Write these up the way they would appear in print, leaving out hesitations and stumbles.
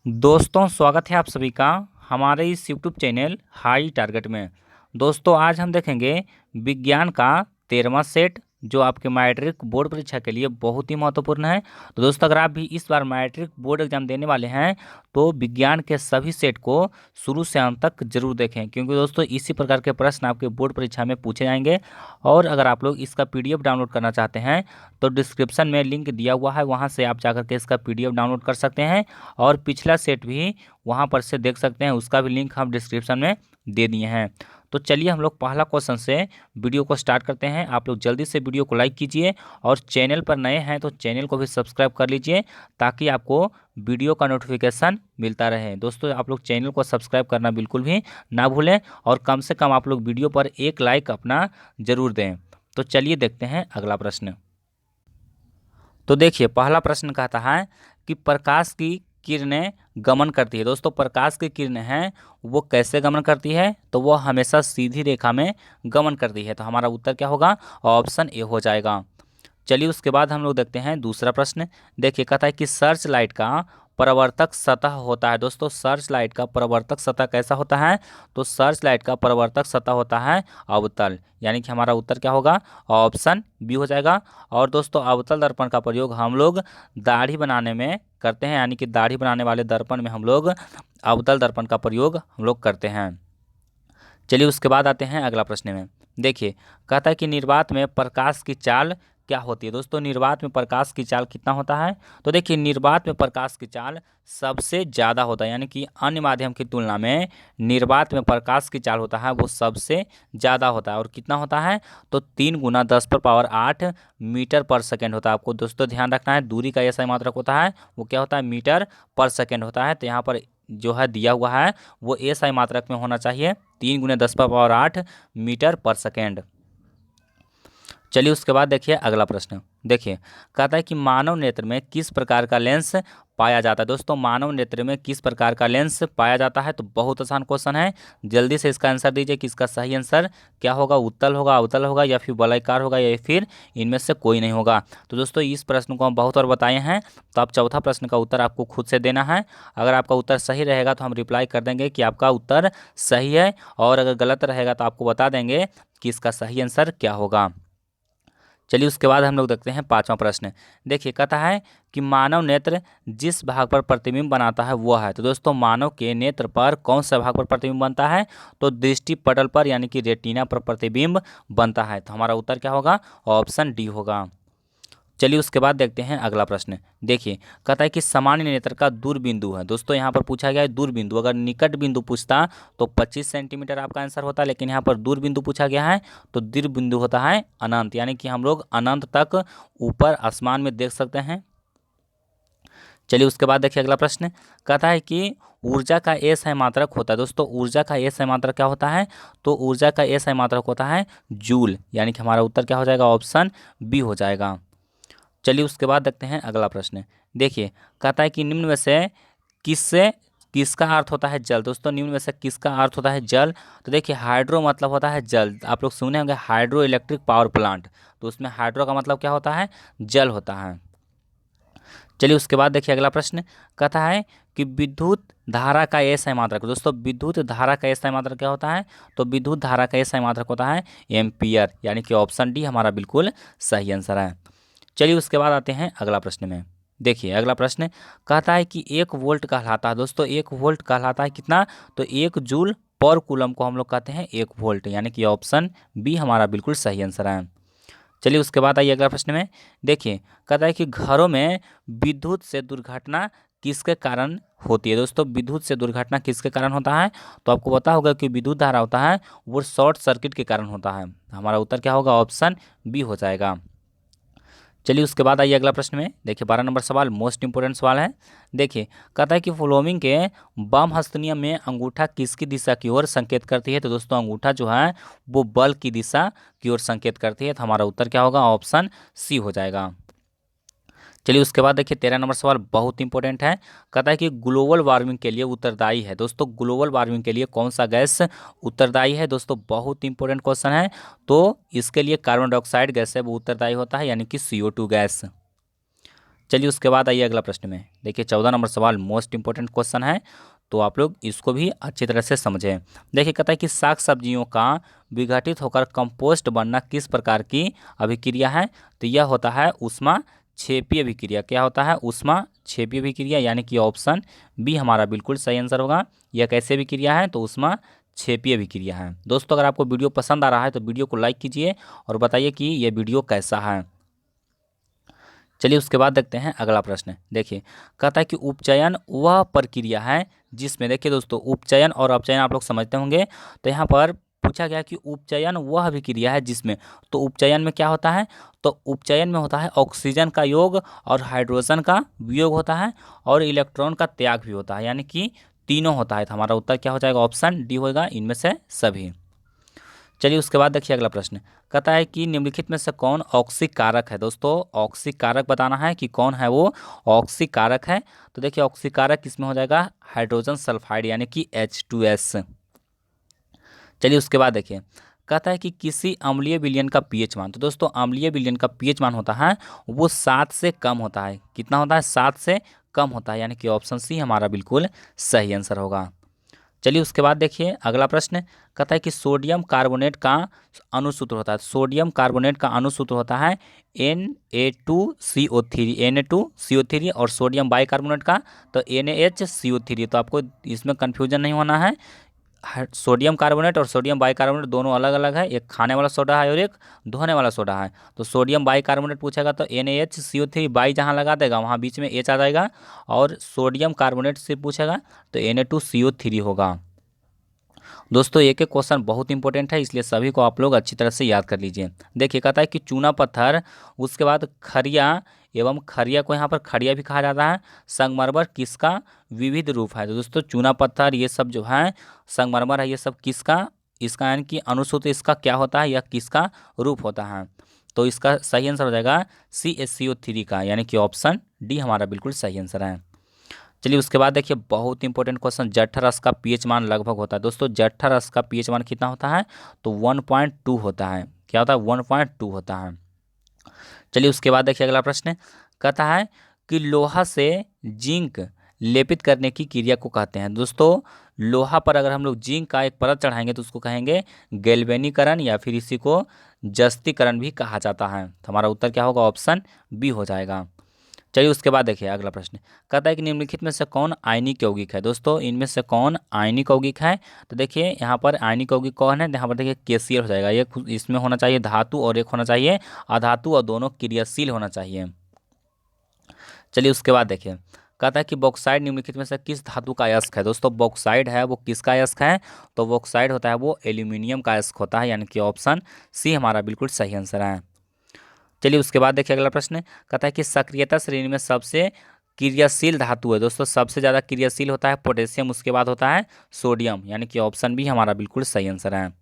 दोस्तों स्वागत है आप सभी का हमारे इस यूट्यूब चैनल हाई टारगेट में। दोस्तों आज हम देखेंगे विज्ञान का 13वां सेट जो आपके मैट्रिक बोर्ड परीक्षा के लिए बहुत ही महत्वपूर्ण है। तो दोस्तों अगर आप भी इस बार मैट्रिक बोर्ड एग्जाम देने वाले हैं तो विज्ञान के सभी सेट को शुरू से अंत तक जरूर देखें, क्योंकि दोस्तों इसी प्रकार के प्रश्न आपके बोर्ड परीक्षा में पूछे जाएंगे। और अगर आप लोग इसका पीडीएफ डाउनलोड करना चाहते हैं तो डिस्क्रिप्शन में लिंक दिया हुआ है, वहाँ से आप जाकर के इसका पीडीएफ डाउनलोड कर सकते हैं और पिछला सेट भी वहाँ पर से देख सकते हैं, उसका भी लिंक हम डिस्क्रिप्शन में दे दिए हैं। तो चलिए हम लोग पहला क्वेश्चन से वीडियो को स्टार्ट करते हैं। आप लोग जल्दी से वीडियो को लाइक कीजिए और चैनल पर नए हैं तो चैनल को भी सब्सक्राइब कर लीजिए ताकि आपको वीडियो का नोटिफिकेशन मिलता रहे। दोस्तों आप लोग चैनल को सब्सक्राइब करना बिल्कुल भी ना भूलें और कम से कम आप लोग वीडियो पर एक लाइक अपना ज़रूर दें। तो चलिए देखते हैं अगला प्रश्न। तो देखिए पहला प्रश्न कहता है कि प्रकाश की किरणें गमन करती है। दोस्तों प्रकाश की किरणें हैं वो कैसे गमन करती है, तो वो हमेशा सीधी रेखा में गमन करती है। तो हमारा उत्तर क्या होगा, ऑप्शन ए हो जाएगा। चलिए उसके बाद हम लोग देखते हैं दूसरा प्रश्न। देखिए कहता है कि सर्च लाइट का परावर्तक सतह होता है। दोस्तों सर्च लाइट का परावर्तक सतह कैसा होता है, तो सर्च लाइट का परावर्तक सतह होता है अवतल, यानी कि हमारा उत्तर क्या होगा, ऑप्शन बी हो जाएगा। और दोस्तों अवतल दर्पण का प्रयोग हम लोग दाढ़ी बनाने में करते हैं, यानी कि दाढ़ी बनाने वाले दर्पण में हम लोग अवतल दर्पण का प्रयोग हम लोग करते हैं। चलिए उसके बाद आते हैं अगला प्रश्न में। देखिए कहता है कि निर्वात में प्रकाश की चाल क्या होती है। दोस्तों निर्वात में प्रकाश की चाल कितना होता है, तो देखिए निर्वात में प्रकाश की चाल सबसे ज़्यादा होता है, यानी कि अन्य माध्यम की तुलना में निर्वात में प्रकाश की चाल होता है वो सबसे ज़्यादा होता है। और कितना होता है, तो 3 गुना 10⁻8 मीटर पर सेकेंड होता है। आपको दोस्तों ध्यान रखना है, दूरी का ऐसा मात्रक होता है वो क्या होता है, मीटर पर सेकेंड होता है। तो यहाँ पर जो है दिया हुआ है वो एसआई मात्रक में होना चाहिए, 3 गुने 10⁻8 मीटर पर सेकेंड। चलिए उसके बाद देखिए अगला प्रश्न। देखिए कहता है कि मानव नेत्र में किस प्रकार का लेंस पाया जाता है। दोस्तों मानव नेत्र में किस प्रकार का लेंस पाया जाता है, तो बहुत आसान क्वेश्चन है, जल्दी से इसका आंसर दीजिए कि इसका सही आंसर क्या होगा, उत्तल होगा, अवतल होगा या फिर वलयाकार होगा या फिर इनमें से कोई नहीं होगा। तो दोस्तों इस प्रश्न को हम बहुत बार बताए हैं, तो आप चौथा प्रश्न का उत्तर आपको खुद से देना है। अगर आपका उत्तर सही रहेगा तो हम रिप्लाई कर देंगे कि आपका उत्तर सही है, और अगर गलत रहेगा तो आपको बता देंगे कि इसका सही आंसर क्या होगा। चलिए उसके बाद हम लोग देखते हैं पांचवा प्रश्न। देखिए कहता है कि मानव नेत्र जिस भाग पर प्रतिबिंब बनाता है वो है। तो दोस्तों मानव के नेत्र पर कौन सा भाग पर प्रतिबिंब बनता है, तो दृष्टि पटल पर यानी कि रेटिना पर प्रतिबिंब बनता है। तो हमारा उत्तर क्या होगा, ऑप्शन डी होगा। चलिए उसके बाद देखते हैं अगला प्रश्न। देखिए कहता है कि सामान्य नेत्र का दूर बिंदु है। दोस्तों यहाँ पर पूछा गया है दूर बिंदु, अगर निकट बिंदु पूछता तो 25 सेंटीमीटर आपका आंसर होता, लेकिन यहाँ पर दूर बिंदु पूछा गया है तो दूर बिंदु होता है अनंत, यानी कि हम लोग अनंत तक ऊपर आसमान में देख सकते हैं। चलिए उसके बाद देखिए अगला प्रश्न। कहता है कि ऊर्जा का एसआई मात्रक होता है। दोस्तों ऊर्जा का एसआई मात्रक क्या होता है, तो ऊर्जा का एसआई मात्रक होता है जूल, यानी कि हमारा उत्तर क्या हो जाएगा, ऑप्शन बी हो जाएगा। चलिए उसके बाद देखते हैं अगला प्रश्न। देखिए कहता है कि निम्न में से किससे किसका अर्थ होता है जल। दोस्तों निम्न में से किसका अर्थ होता है जल, तो देखिए हाइड्रो मतलब होता है जल। आप लोग सुने होंगे हाइड्रो इलेक्ट्रिक पावर प्लांट, तो उसमें हाइड्रो का मतलब क्या होता है, जल होता है। चलिए उसके बाद देखिए अगला प्रश्न। कहता है कि विद्युत धारा का एसआई मात्रक। दोस्तों विद्युत धारा का एसआई मात्रक क्या होता है, तो विद्युत धारा का एसआई मात्रक होता है एम्पियर, यानी कि ऑप्शन डी हमारा बिल्कुल सही आंसर है। चलिए उसके बाद आते हैं अगला प्रश्न में। देखिए अगला प्रश्न कहता है कि 1 वोल्ट कहलाता है। दोस्तों 1 वोल्ट कहलाता है कितना, तो 1 जूल पर कूलम को हम लोग कहते हैं 1 वोल्ट, यानी कि ऑप्शन बी हमारा बिल्कुल सही आंसर है। चलिए उसके बाद आइए अगला प्रश्न में। देखिए कहता है कि घरों में विद्युत से दुर्घटना किसके कारण होती है। दोस्तों विद्युत से दुर्घटना किसके कारण होता है, तो आपको पता होगा कि विद्युत धारा होता है वो शॉर्ट सर्किट के कारण होता है। हमारा उत्तर क्या होगा, ऑप्शन बी हो जाएगा। चलिए उसके बाद आइए अगला प्रश्न में। देखिए 12 नंबर सवाल मोस्ट इंपोर्टेंट सवाल है। देखिए कहता है कि फॉलोइंग के वाम हस्त नियम में अंगूठा किसकी दिशा की ओर संकेत करती है। तो दोस्तों अंगूठा जो है वो बल की दिशा की ओर संकेत करती है। तो हमारा उत्तर क्या होगा, ऑप्शन सी हो जाएगा। चलिए उसके बाद देखिए 13 नंबर सवाल बहुत इंपॉर्टेंट है। कहता है कि ग्लोबल वार्मिंग के लिए उत्तरदायी है। दोस्तों ग्लोबल वार्मिंग के लिए कौन सा गैस उत्तरदायी है, दोस्तों बहुत इंपॉर्टेंट क्वेश्चन है। तो इसके लिए कार्बन डाइऑक्साइड गैस है वो उत्तरदायी होता है, यानी कि CO2 गैस। चलिए उसके बाद आइए अगला प्रश्न में। देखिए 14 नंबर सवाल मोस्ट इंपॉर्टेंट क्वेश्चन है, तो आप लोग इसको भी अच्छी तरह से समझें। देखिए कहता है कि शाक सब्जियों का विघटित होकर कंपोस्ट बनना किस प्रकार की अभिक्रिया है? तो यह होता है ऊष्मा क्षेपीय अभिक्रिया। क्या होता है? ऊष्मा क्षेपीय अभिक्रिया, यानी कि ऑप्शन बी हमारा बिल्कुल सही आंसर होगा। यह कैसे अभिक्रिया है? तो ऊष्मा क्षेपीय अभिक्रिया है। दोस्तों अगर आपको वीडियो पसंद आ रहा है तो वीडियो को लाइक कीजिए और बताइए कि यह वीडियो कैसा है। चलिए उसके बाद देखते हैं अगला प्रश्न। देखिए कहता है कि उपचयन वह प्रक्रिया है जिसमें, देखिए दोस्तों उपचयन और अपचयन आप लोग समझते होंगे, तो यहाँ पर पूछा गया कि उपचयन वह अभिक्रिया है जिसमें, तो उपचयन में क्या होता है? तो उपचयन में होता है ऑक्सीजन का योग और हाइड्रोजन का वियोग होता है और इलेक्ट्रॉन का त्याग भी होता है, यानी कि तीनों होता है। तो हमारा उत्तर क्या हो जाएगा? ऑप्शन डी होगा, इनमें से सभी। चलिए उसके बाद देखिए अगला प्रश्न कहता है कि निम्नलिखित में से कौन ऑक्सीय कारक है? दोस्तों ऑक्सीय कारक बताना है कि कौन है वो ऑक्सीय कारक है। तो देखिए ऑक्सीय कारक किसमें हो जाएगा? हाइड्रोजन सल्फाइड, यानी कि H2S। चलिए उसके बाद देखिए कहता है कि किसी अम्लीय विलयन का पीएच मान, तो दोस्तों अम्लीय विलयन का पीएच मान होता है वो 7 से कम होता है। कितना होता है? 7 से कम होता है, यानी कि ऑप्शन सी हमारा बिल्कुल सही आंसर होगा। चलिए उसके बाद देखिए अगला प्रश्न कहता है कि सोडियम कार्बोनेट का अणुसूत्र होता है। सोडियम कार्बोनेट का अणुसूत्र होता है Na2CO3, Na2CO3, और सोडियम बाइकार्बोनेट का तो NaHCO3। तो आपको इसमें कन्फ्यूजन नहीं होना है। सोडियम कार्बोनेट और सोडियम बाइकार्बोनेट दोनों अलग अलग है, एक खाने वाला सोडा है और एक धोने वाला सोडा है। तो सोडियम बाइकार्बोनेट पूछेगा तो NaHCO3 बाई जहाँ लगा देगा वहाँ बीच में H आ जाएगा, और सोडियम कार्बोनेट से पूछेगा तो Na2CO3 होगा। दोस्तों एक एक क्वेश्चन बहुत इंपॉर्टेंट है, इसलिए सभी को आप लोग अच्छी तरह से याद कर लीजिए। देखिए कहता है कि चूना पत्थर, उसके बाद खरिया, एवं खरिया को यहाँ पर खड़िया भी कहा जाता है, संगमरमर किसका विविध रूप है? तो दोस्तों चूना पत्थर ये सब जो है, संगमरमर है, ये सब किसका, इसका यानी कि अणुसूत्र इसका क्या होता है, यह किसका रूप होता है? तो इसका सही आंसर हो जाएगा CaCO3 का, यानी कि ऑप्शन डी हमारा बिल्कुल सही आंसर है। चलिए उसके बाद देखिए बहुत इंपॉर्टेंट क्वेश्चन, जठर रस का पीएच मान लगभग होता है। दोस्तों जठर रस का पीएच मान कितना होता है? तो 1.2 होता है। क्या होता है? 1.2 होता है। चलिए उसके बाद देखिए अगला प्रश्न कहता है कि लोहा से जिंक लेपित करने की क्रिया को कहते हैं। दोस्तों लोहा पर अगर हम लोग जिंक का एक परत चढ़ाएंगे तो उसको कहेंगे गैल्वेनीकरण, या फिर इसी को जस्तीकरण भी कहा जाता है। तो हमारा उत्तर क्या होगा? ऑप्शन बी हो जाएगा। चलिए उसके बाद देखिए अगला प्रश्न कहता है कि निम्नलिखित में से कौन आयनिक यौगिक है? दोस्तों इनमें से कौन आयनिक यौगिक है? तो देखिए यहाँ पर आयनिक यौगिक कौन है? यहाँ पर देखिए KCl हो जाएगा। ये इसमें होना चाहिए धातु और एक होना चाहिए अधातु, और दोनों क्रियाशील होना चाहिए। चलिए उसके बाद देखिए कहता है कि बॉक्साइड निम्नलिखित में से किस धातु का अयस्क है? दोस्तों बॉक्साइड है वो किसका अयस्क है? तो बॉक्साइड होता है वो एल्यूमिनियम का अयस्क होता है, यानी कि ऑप्शन सी हमारा बिल्कुल सही आंसर है। चलिए उसके बाद देखिए अगला प्रश्न कहता है कि सक्रियता श्रेणी में सबसे क्रियाशील धातु है। दोस्तों सबसे ज़्यादा क्रियाशील होता है पोटेशियम, उसके बाद होता है सोडियम, यानी कि ऑप्शन बी हमारा बिल्कुल सही आंसर है।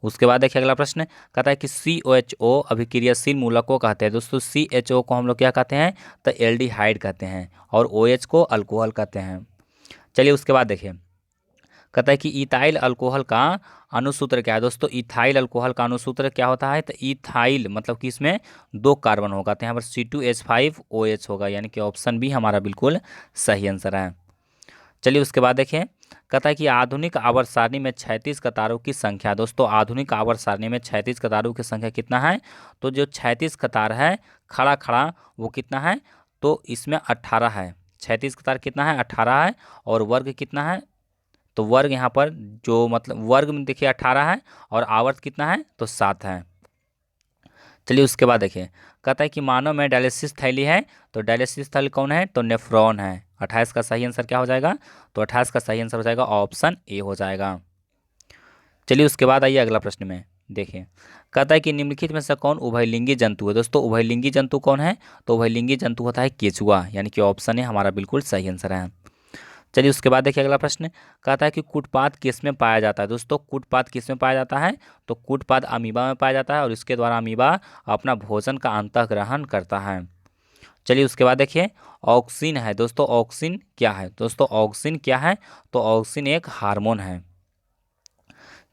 उसके बाद देखिए अगला प्रश्न कहता है कि COHO अभिक्रियाशील मूलक को कहते हैं। दोस्तों CHO को हम लोग क्या कहते हैं? तो एल्डिहाइड कहते हैं, और OH को अल्कोहल कहते हैं। चलिए उसके बाद देखिए कहता है कि इथाइल अल्कोहल का अणुसूत्र क्या है? दोस्तों इथाइल अल्कोहल का अणुसूत्र क्या होता है? तो इथाइल मतलब कि इसमें 2 कार्बन होगा, तो यहाँ पर C2H5OH होगा, यानी कि ऑप्शन बी हमारा बिल्कुल सही आंसर है। चलिए उसके बाद देखें कहता है कि आधुनिक आवर्त सारणी में 36 कतारों की संख्या। दोस्तों आधुनिक आवर्त सारणी में 36 कतारों की संख्या कितना है? तो जो 36 कतार है खड़ा खड़ा वो कितना है? तो इसमें 18 है। 36 कतार कितना है? 18 है। और वर्ग कितना है? तो वर्ग यहाँ पर जो मतलब वर्ग में देखिए 18 है, और आवर्त कितना है? तो 7 है। चलिए उसके बाद देखिए कहता है कि मानव में डायलिसिस थैली है, तो डायलिसिस थैली कौन है? तो नेफ्रॉन है। 28 का सही आंसर क्या हो जाएगा? तो 28 का सही आंसर हो जाएगा ऑप्शन ए हो जाएगा। चलिए उसके बाद आइए अगला प्रश्न में। देखिए कहता है कि निम्नलिखित में से कौन उभयलिंगी जंतु है? दोस्तों उभयलिंगी जंतु कौन है? तो उभयलिंगी जंतु होता है केचुआ, यानी कि ऑप्शन ए हमारा बिल्कुल सही आंसर है। चलिए उसके बाद देखिए अगला प्रश्न कहता है कि कूटपाद किस में पाया जाता है? दोस्तों कूटपाद किस में पाया जाता है? तो कूटपाद अमीबा में पाया जाता है, और इसके द्वारा अमीबा अपना भोजन का अंतःग्रहण करता है। चलिए उसके बाद देखिए ऑक्सिन है। दोस्तों ऑक्सिन क्या है? दोस्तों ऑक्सिन क्या है? तो ऑक्सिन एक हार्मोन है।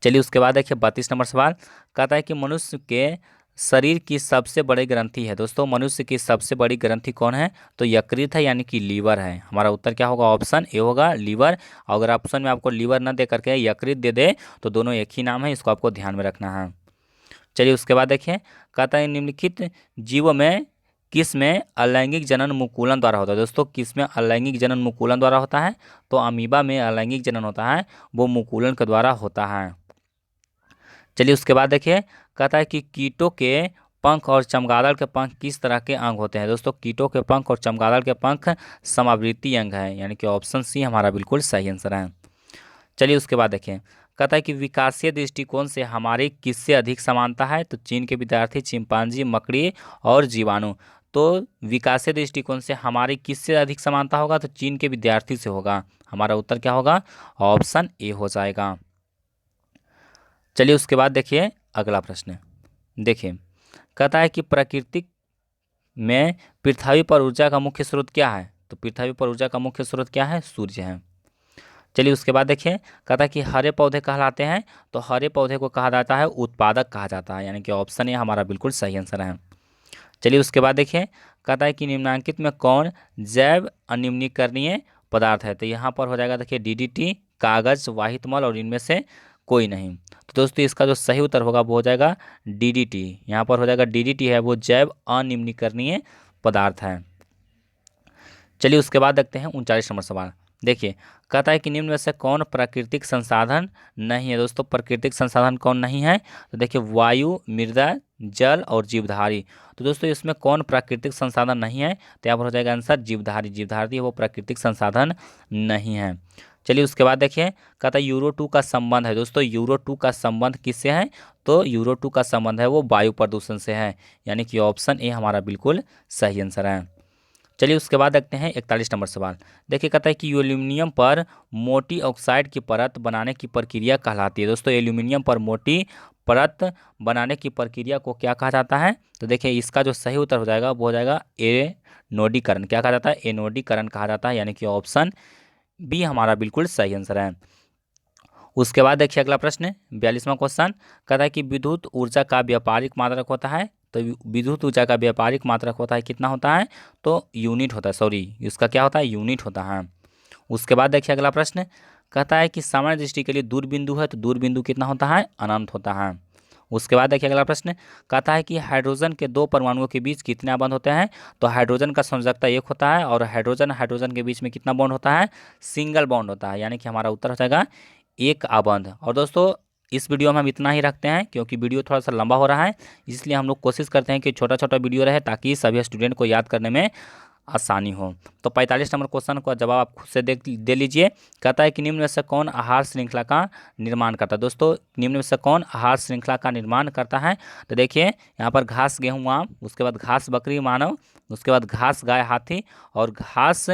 चलिए उसके बाद देखिए 32 नंबर सवाल कहता है कि मनुष्य के शरीर की सबसे बड़ी ग्रंथि है? दोस्तों मनुष्य की सबसे बड़ी ग्रंथि कौन है? तो यकृत है, यानी कि लीवर है। हमारा उत्तर क्या होगा? ऑप्शन ए होगा, लीवर। अगर ऑप्शन में आपको लीवर न दे करके यकृत दे दे तो दोनों एक ही नाम है, इसको आपको ध्यान में रखना है। चलिए उसके बाद देखिए, कहता है निम्नलिखित जीवों में किस में अलैंगिक जनन मुकुलन द्वारा होता है? दोस्तों किस में अलैंगिक जनन मुकुलन द्वारा होता है? तो अमीबा में अलैंगिक जनन होता है, वो मुकुलन के द्वारा होता है। चलिए उसके बाद देखिए, कहता है कि कीटों के पंख और चमगादड़ के पंख किस तरह के अंग होते हैं? दोस्तों कीटों के पंख और चमगादड़ के पंख समावृत्ति अंग है, यानी कि ऑप्शन सी हमारा बिल्कुल सही आंसर है। चलिए उसके बाद देखिए, कहता है कि विकासीय दृष्टिकोण से हमारी किससे अधिक समानता है? तो चीन के विद्यार्थी, चिंपांजी, मकड़ी और जीवाणु। तो विकासीय दृष्टिकोण से हमारी किससे अधिक समानता होगा? तो चीन के विद्यार्थी से होगा। हमारा उत्तर क्या होगा? ऑप्शन ए हो जाएगा। चलिए उसके बाद देखिए अगला प्रश्न। देखिए, कहता है कि प्रकृति में पृथ्वी पर ऊर्जा का मुख्य स्रोत क्या है? तो पृथ्वी पर ऊर्जा का मुख्य स्रोत क्या है? सूर्य है। चलिए उसके बाद देखिए, कहता है कि हरे पौधे कहलाते हैं, तो हरे पौधे को कहा जाता है उत्पादक कहा जाता है, यानी कि ऑप्शन ए हमारा बिल्कुल सही आंसर है। चलिए उसके बाद देखिए, कहता है कि निम्नलिखित में कौन जैव अनिम्नीकरणीय पदार्थ है? तो यहाँ पर हो जाएगा देखिए डीडीटी, कागज, वाहित मल और इनमें से कोई नहीं। तो दोस्तों इसका जो सही उत्तर होगा वो हो जाएगा डीडीटी। यहाँ पर हो जाएगा डीडीटी है वो जैव अनिम्नीकरणीय पदार्थ है। चलिए उसके बाद देखते हैं 39 नंबर सवाल। देखिए, कहता है कि निम्न में से कौन प्राकृतिक संसाधन नहीं है? दोस्तों प्राकृतिक संसाधन कौन नहीं है? तो देखिए वायु, मृदा, जल और जीवधारी। तो दोस्तों इसमें कौन प्राकृतिक संसाधन नहीं है? तो यहाँ पर हो जाएगा आंसर जीवधारी। जीवधारी वो प्राकृतिक संसाधन नहीं है। चलिए उसके बाद देखिए, कहता है यूरो 2 का संबंध है। दोस्तों यूरो 2 का संबंध किससे है? तो यूरो 2 का संबंध है वो वायु प्रदूषण से है, यानी कि ऑप्शन ए हमारा बिल्कुल सही आंसर है। चलिए उसके बाद देखते हैं 41 नंबर सवाल। देखिए, कहता है कि एल्यूमिनियम पर मोटी ऑक्साइड की परत बनाने की प्रक्रिया कहलाती है। दोस्तों एल्यूमिनियम पर मोटी परत बनाने की प्रक्रिया को क्या कहा जाता है? तो देखिए इसका जो सही उत्तर हो जाएगा वो हो जाएगा एनोडीकरण। क्या कहा जाता है? एनोडीकरण कहा जाता है, यानी कि ऑप्शन बी हमारा बिल्कुल सही आंसर है। उसके बाद देखिए अगला प्रश्न 42वां क्वेश्चन, कहता है कि विद्युत ऊर्जा का व्यापारिक मात्रक होता है। तो विद्युत ऊर्जा का व्यापारिक मात्रक होता है, कितना होता है? तो यूनिट होता है, सॉरी इसका क्या होता है? यूनिट होता है। उसके बाद देखिए अगला प्रश्न, कहता है कि सामान्य दृष्टि के लिए दूर बिंदु है, तो दूर बिंदु कितना होता है? अनंत होता है। उसके बाद देखिए अगला प्रश्न, कहता है कि हाइड्रोजन के दो परमाणुओं के बीच कितने बंध होते हैं? तो हाइड्रोजन का संयोजकता एक होता है और हाइड्रोजन हाइड्रोजन के बीच में कितना बॉन्ड होता है? सिंगल बॉन्ड होता है, यानी कि हमारा उत्तर हो जाएगा एक आबंध। और दोस्तों इस वीडियो में हम इतना ही रखते हैं क्योंकि वीडियो थोड़ा सा लंबा हो रहा है, इसलिए हम लोग कोशिश करते हैं कि छोटा छोटा वीडियो रहे ताकि सभी स्टूडेंट को याद करने में आसानी हो। तो 45 नंबर क्वेश्चन का जवाब आप खुद से दे लीजिए। कहता है कि निम्न में से कौन आहार श्रृंखला का निर्माण करता है? दोस्तों निम्न में से कौन आहार श्रृंखला का निर्माण करता है? तो देखिए यहाँ पर घास गेहूँ आम, उसके बाद घास बकरी मानव, उसके बाद घास गाय हाथी और घास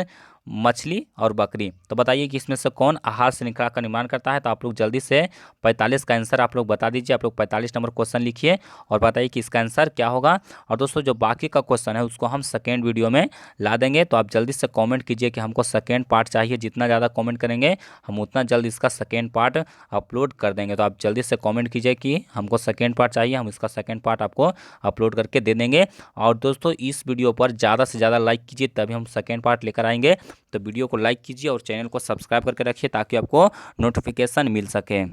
मछली और बकरी। तो बताइए कि इसमें से कौन आहार श्रृंखला का निर्माण करता है? तो आप लोग जल्दी से 45 का आंसर आप लोग बता दीजिए। आप लोग 45 नंबर क्वेश्चन लिखिए और बताइए कि इसका आंसर क्या होगा। और दोस्तों जो बाकी का क्वेश्चन है उसको हम सेकेंड वीडियो में ला देंगे, तो आप जल्दी से कमेंट कीजिए कि हमको सेकेंड पार्ट चाहिए। जितना ज़्यादा कमेंट करेंगे हम उतना जल्द इसका सेकेंड पार्ट अपलोड कर देंगे। तो आप जल्दी से कमेंट कीजिए कि हमको सेकेंड पार्ट चाहिए, हम इसका सेकेंड पार्ट आपको अपलोड करके दे देंगे। और दोस्तों इस वीडियो पर ज़्यादा से ज़्यादा लाइक कीजिए, तभी हम सेकेंड पार्ट लेकर आएंगे। तो वीडियो को लाइक कीजिए और चैनल को सब्सक्राइब करके रखिए ताकि आपको नोटिफिकेशन मिल सके।